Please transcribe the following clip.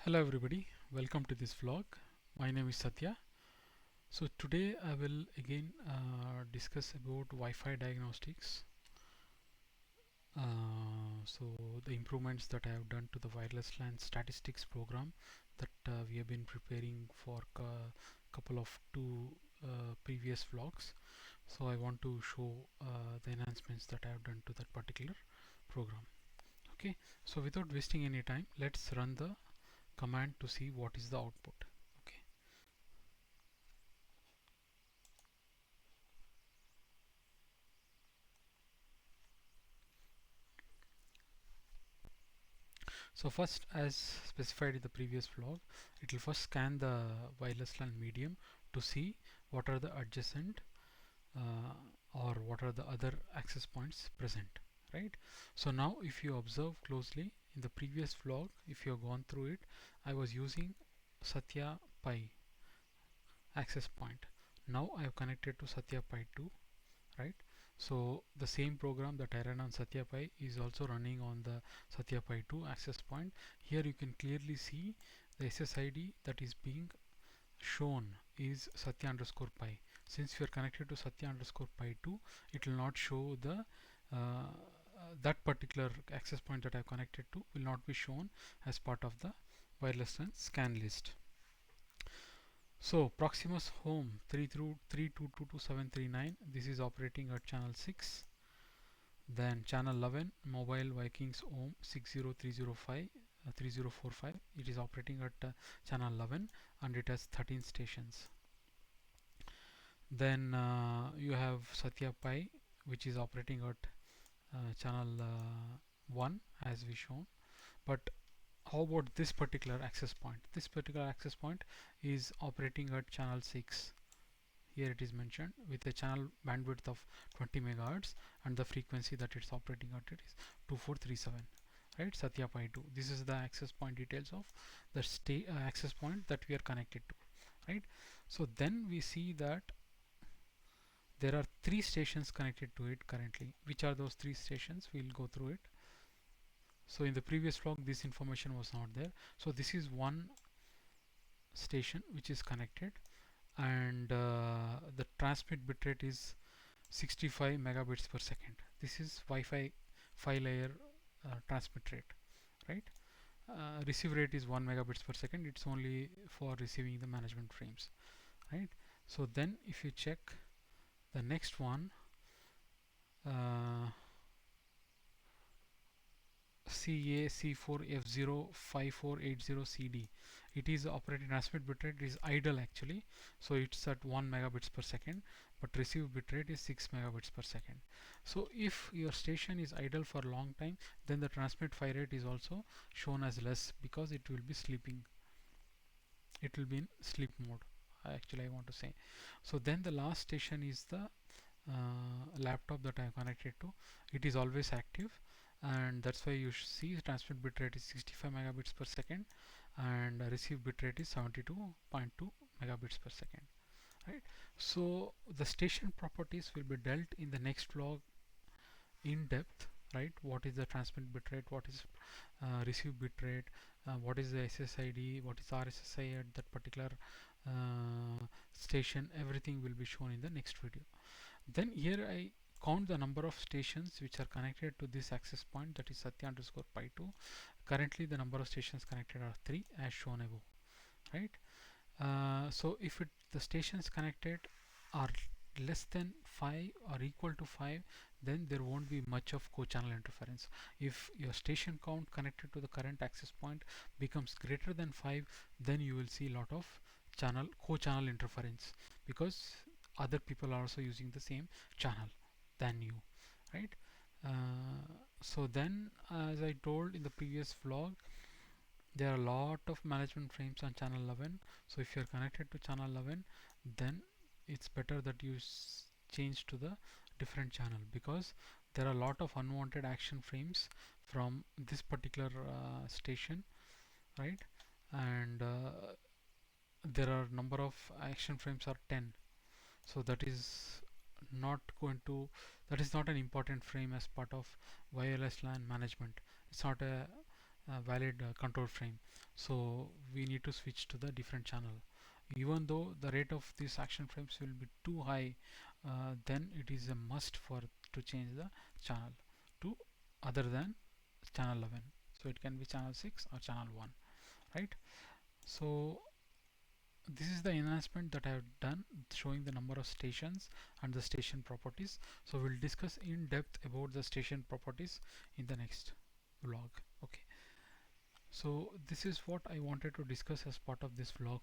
Hello everybody, welcome to this vlog. My name is Satya. So today I will again discuss about Wi-Fi diagnostics. So the improvements that I have done to the wireless LAN statistics program that we have been preparing for a couple of two previous vlogs. So I want to show the enhancements that I have done to that particular program. Okay, so without wasting any time, let's run the command to see what is the output. Okay. So first, as specified in the previous vlog, it will first scan the wireless LAN medium to see what are the adjacent or what are the other access points present, right? So now if you observe closely in the previous vlog, if you have gone through it, I was using Satya Pi access point. Now I have connected to Satya Pi 2, right? So the same program that I ran on Satya Pi is also running on the Satya Pi 2 access point. Here you can clearly see the SSID that is being shown is Satya underscore Pi. Since we are connected to Satya underscore Pi 2, it will not show the that particular access point that I have connected to will not be shown as part of the wireless LAN scan list. So Proximus Home 3222739, this is operating at channel 6. Then channel 11 Mobile Vikings Home 60305 3045, it is operating at channel 11 and it has 13 stations. Then you have Satya Pi, which is operating at channel 1 as we shown. But how about this particular access point? This particular access point is operating at channel 6. Here it is mentioned with a channel bandwidth of 20 megahertz and the frequency that it's operating at it is 2437, right? Satya Pi 2. This is the access point details of the access point that we are connected to, right? So then we see that there are three stations connected to it currently. Which are those three stations? We'll go through it. So in the previous vlog this information was not there. So this is one station which is connected, and the transmit bitrate is 65 megabits per second. This is Wi-Fi 5 layer transmit rate, right? Receive rate is 1 megabits per second. It's only for receiving the management frames, right? So then if you check the next one, uh, CAC4F05480CD, it is operating transmit bitrate is idle actually, so it's at 1 megabits per second, but receive bitrate is 6 megabits per second. So if your station is idle for a long time, then the transmit file rate is also shown as less because it will be sleeping, it will be in sleep mode actually I want to say. So then the last station is the laptop that I have connected to. It is always active, and that's why you see the transmit bitrate is 65 megabits per second and receive bitrate is 72.2 megabits per second, right? So the station properties will be dealt in the next vlog in depth, right? What is the transmit bitrate, what is receive bitrate, what is the SSID, what is RSSI at that particular station, everything will be shown in the next video. Then here I count the number of stations which are connected to this access point, that is Satya underscore Pi 2. Currently the number of stations connected are 3 as shown above, right? So if the stations connected are less than 5 or equal to 5, then there won't be much of co-channel interference. If your station count connected to the current access point becomes greater than 5, then you will see a lot of co-channel interference because other people are also using the same channel than you, right? So then, as I told in the previous vlog, there are a lot of management frames on channel 11. So if you're connected to channel 11, then it's better that you change to the different channel, because there are a lot of unwanted action frames from this particular station, right? And there are number of action frames are 10, so that is not going to, that is not an important frame as part of wireless LAN management. It's not a valid control frame, so we need to switch to the different channel. Even though the rate of these action frames will be too high, then it is a must for to change the channel to other than channel 11. So it can be channel 6 or channel 1, right? So this is the enhancement that I have done, showing the number of stations and the station properties. So we'll discuss in depth about the station properties in the next vlog. Okay, so this is what I wanted to discuss as part of this vlog.